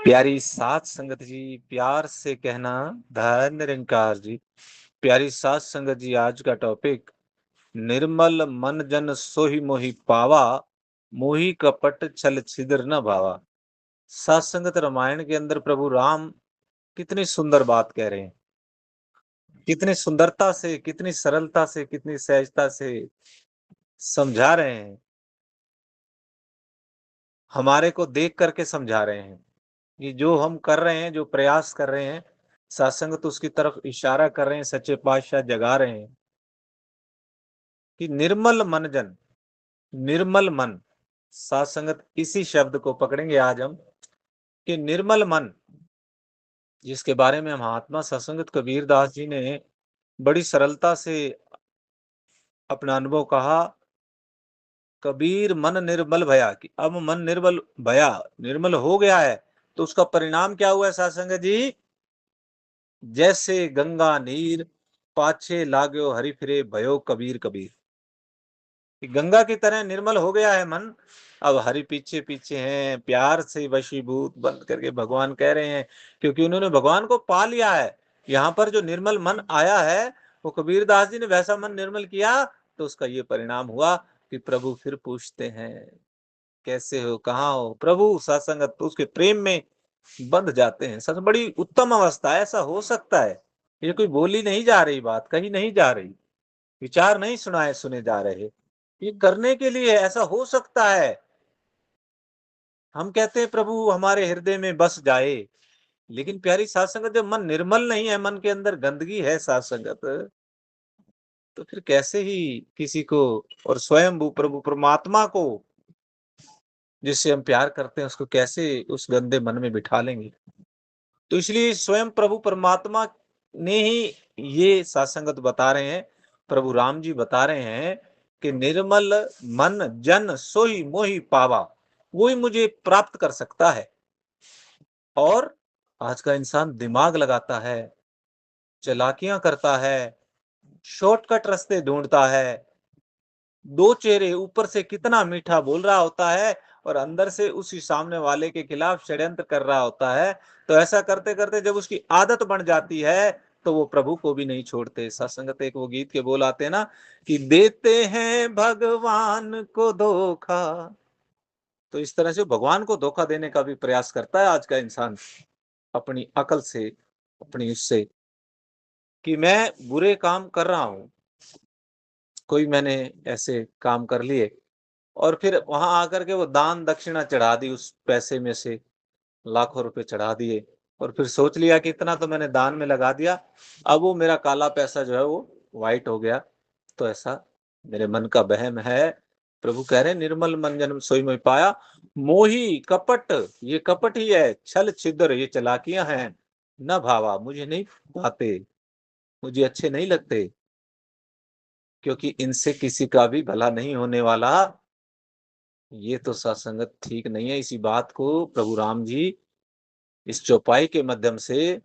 प्यारी सात संगत जी, प्यार से कहना धन निरंकार जी। प्यारी सात संगत जी, आज का टॉपिक निर्मल मन जन सोहि मोहि पावा, मोहि कपट छल छिद्र न भावा। सात संगत रामायण के अंदर प्रभु राम कितनी सुंदर बात कह रहे हैं, कितनी सुंदरता से, कितनी सरलता से, कितनी सहजता से समझा रहे हैं, हमारे को देख करके समझा रहे हैं कि जो हम कर रहे हैं, जो प्रयास कर रहे हैं, सत्संग तो उसकी तरफ इशारा कर रहे हैं, सच्चे पातशाह जगा रहे हैं कि निर्मल मन जन, निर्मल मन। सत्संगत इसी शब्द को पकड़ेंगे आज हम कि निर्मल मन, जिसके बारे में महात्मा सत्संगत कबीर दास जी ने बड़ी सरलता से अपना अनुभव कहा। कबीर मन निर्मल भया, कि अब मन निर्मल भया, निर्मल हो गया है, तो उसका परिणाम क्या हुआ है सत्संगत जी? जैसे गंगा नीर पाछे लाग्यो हरि फिरे भयो कबीर कबीर। गंगा की तरह निर्मल हो गया है मन, अब हरि पीछे पीछे हैं, प्यार से वशीभूत बंद करके भगवान कह रहे हैं, क्योंकि उन्होंने भगवान को पा लिया है। यहाँ पर जो निर्मल मन आया है, वो कबीर दास जी ने वैसा मन निर्मल किया, तो उसका ये परिणाम हुआ कि प्रभु फिर पूछते हैं, कैसे हो, कहाँ हो प्रभु? सत्संगत तो उसके प्रेम में बंध जाते हैं। सच बड़ी उत्तम अवस्था है, ऐसा हो सकता है। ये कोई बोली नहीं जा रही, बात कही नहीं जा रही, विचार नहीं सुने जा रहे, ये करने के लिए ऐसा हो सकता है। हम कहते हैं प्रभु हमारे हृदय में बस जाए, लेकिन प्यारी साध संगत, जब मन निर्मल नहीं है, मन के अंदर गंदगी है साध संगत, तो फिर कैसे ही किसी को, और स्वयं वो प्रभु परमात्मा को जिससे हम प्यार करते हैं, उसको कैसे उस गंदे मन में बिठा लेंगे? तो इसलिए स्वयं प्रभु परमात्मा ने ही ये सत्संगत बता रहे हैं, प्रभु राम जी बता रहे हैं कि निर्मल मन जन सोई मोहि पावा, वही मुझे प्राप्त कर सकता है। और आज का इंसान दिमाग लगाता है, चालाकियां करता है, शॉर्टकट रास्ते ढूंढता है, दो चेहरे, ऊपर से कितना मीठा बोल रहा होता है और अंदर से उसी सामने वाले के खिलाफ षड्यंत्र कर रहा होता है। तो ऐसा करते करते जब उसकी आदत बन जाती है, तो वो प्रभु को भी नहीं छोड़ते। सत्संगत एक वो गीत के बोल आते हैं ना, कि देते हैं भगवान को धोखा। तो इस तरह से भगवान को धोखा देने का भी प्रयास करता है आज का इंसान, अपनी अकल से, अपनी उससे, कि मैं बुरे काम कर रहा हूं, कोई मैंने ऐसे काम कर लिए, और फिर वहां आकर के वो दान दक्षिणा चढ़ा दी, उस पैसे में से लाखों रुपए चढ़ा दिए, और फिर सोच लिया कि इतना तो मैंने दान में लगा दिया, अब वो मेरा काला पैसा जो है वो व्हाइट हो गया। तो ऐसा मेरे मन का वहम है। प्रभु कह रहे हैं, निर्मल मन जन्म सोई में पाया, मोही कपट, ये कपट ही है, छल छिद्र ये चालाकियां हैं, न भावा, मुझे नहीं भाते, मुझे अच्छे नहीं लगते, क्योंकि इनसे किसी का भी भला नहीं होने वाला। ये तो सत्संगत ठीक नहीं है। इसी बात को प्रभु राम जी इस चौपाई के माध्यम से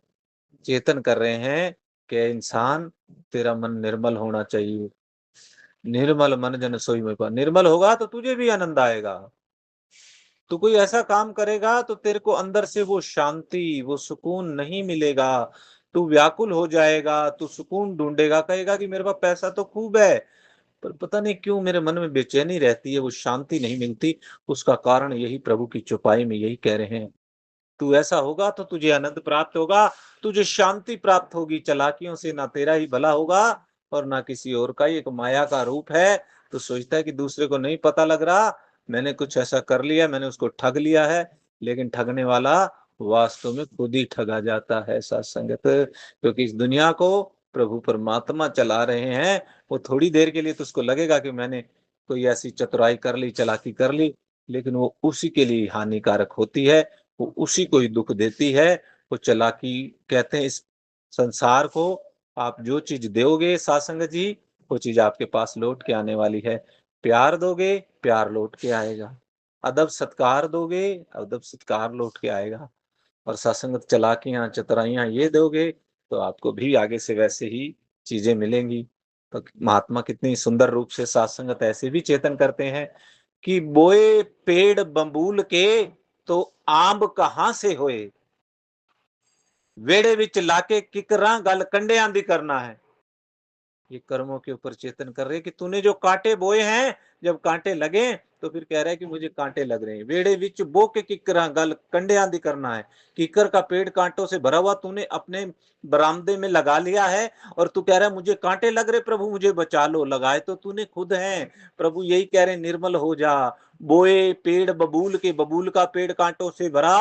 चेतन कर रहे हैं कि इंसान, तेरा मन निर्मल होना चाहिए। निर्मल मन जन सोई में पा, निर्मल होगा तो तुझे भी आनंद आएगा। तू कोई ऐसा काम करेगा तो तेरे को अंदर से वो शांति, वो सुकून नहीं मिलेगा। तू व्याकुल हो जाएगा, तू सुकून ढूंढेगा, कहेगा कि मेरे पास पैसा तो खूब है, पर पता नहीं क्यों मेरे मन में बेचैनी रहती है, वो शांति नहीं मिलती। उसका कारण यही प्रभु की चौपाई में यही कह रहे हैं। तू ऐसा होगा तो तुझे आनंद प्राप्त होगा, तुझे शांति प्राप्त होगी। चालाकियों से ना तेरा ही भला होगा और ना किसी और का। एक माया का रूप है। तो सोचता है कि दूसरे को नहीं पता लग रहा, मैंने कुछ ऐसा कर लिया, मैंने उसको ठग लिया है, लेकिन ठगने वाला वास्तव में खुद ही ठगा जाता है सत्संगत। क्योंकि इस दुनिया को प्रभु परमात्मा चला रहे हैं। वो थोड़ी देर के लिए तो उसको लगेगा कि मैंने कोई ऐसी चतुराई कर ली, चालाकी कर ली, लेकिन वो उसी के लिए हानिकारक होती है, वो उसी को ही दुख देती है। वो चालाकी कहते हैं, इस संसार को आप जो चीज दोगे सत्संग जी, वो चीज आपके पास लौट के आने वाली है। प्यार दोगे, प्यार लौट के आएगा। अदब सत्कार दोगे, अदब सत्कार लौट के आएगा। और सत्संगत चालाकियां चतुराइयां ये दोगे, तो आपको भी आगे से वैसे ही चीजें मिलेंगी। तो महात्मा कितनी सुंदर रूप से सत्संगत ऐसे भी चेतन करते हैं कि बोए पेड़ बबूल के, तो आंब कहां से होए, वेड़े विच लाके किकरां गल कंडियां दी करना है। ये कर्मों के ऊपर चेतन कर रहे हैं कि तूने जो कांटे बोए हैं, जब कांटे लगे तो फिर कह रहा है कि मुझे कांटे लग रहे हैं। वेड़े विच बो के किकरां गल कंडियां दी करना है। किकर का पेड़ कांटों से भरा हुआ तूने अपने बरामदे में लगा लिया है और तू कह रहा है मुझे कांटे लग रहे, प्रभु मुझे बचा लो। लगाए तो तूने खुद है। प्रभु यही कह रहे हैं, निर्मल हो जा। बोए पेड़ बबूल के, बबूल का पेड़ कांटों से भरा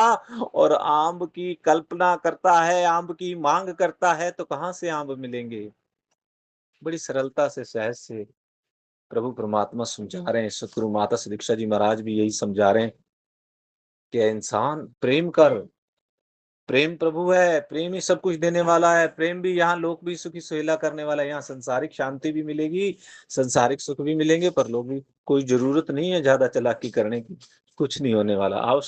और आम की कल्पना करता है, आम की मांग करता है, तो कहां से आम मिलेंगे। बड़ी सरलता से, सहज से प्रभु परमात्मा समझा रहे हैं। सतगुरु माता श्री दीक्षा जी महाराज भी यही समझा रहे हैं कि इंसान प्रेम कर, प्रेम प्रभु है, प्रेम ही सब कुछ देने वाला है। प्रेम भी यहाँ लोक भी सुखी सुहेला करने वाला है। यहाँ संसारिक शांति भी मिलेगी, संसारिक सुख भी मिलेंगे, पर लोग भी कोई जरूरत नहीं है ज्यादा चालाकी करने की, कुछ नहीं होने वाला। आओ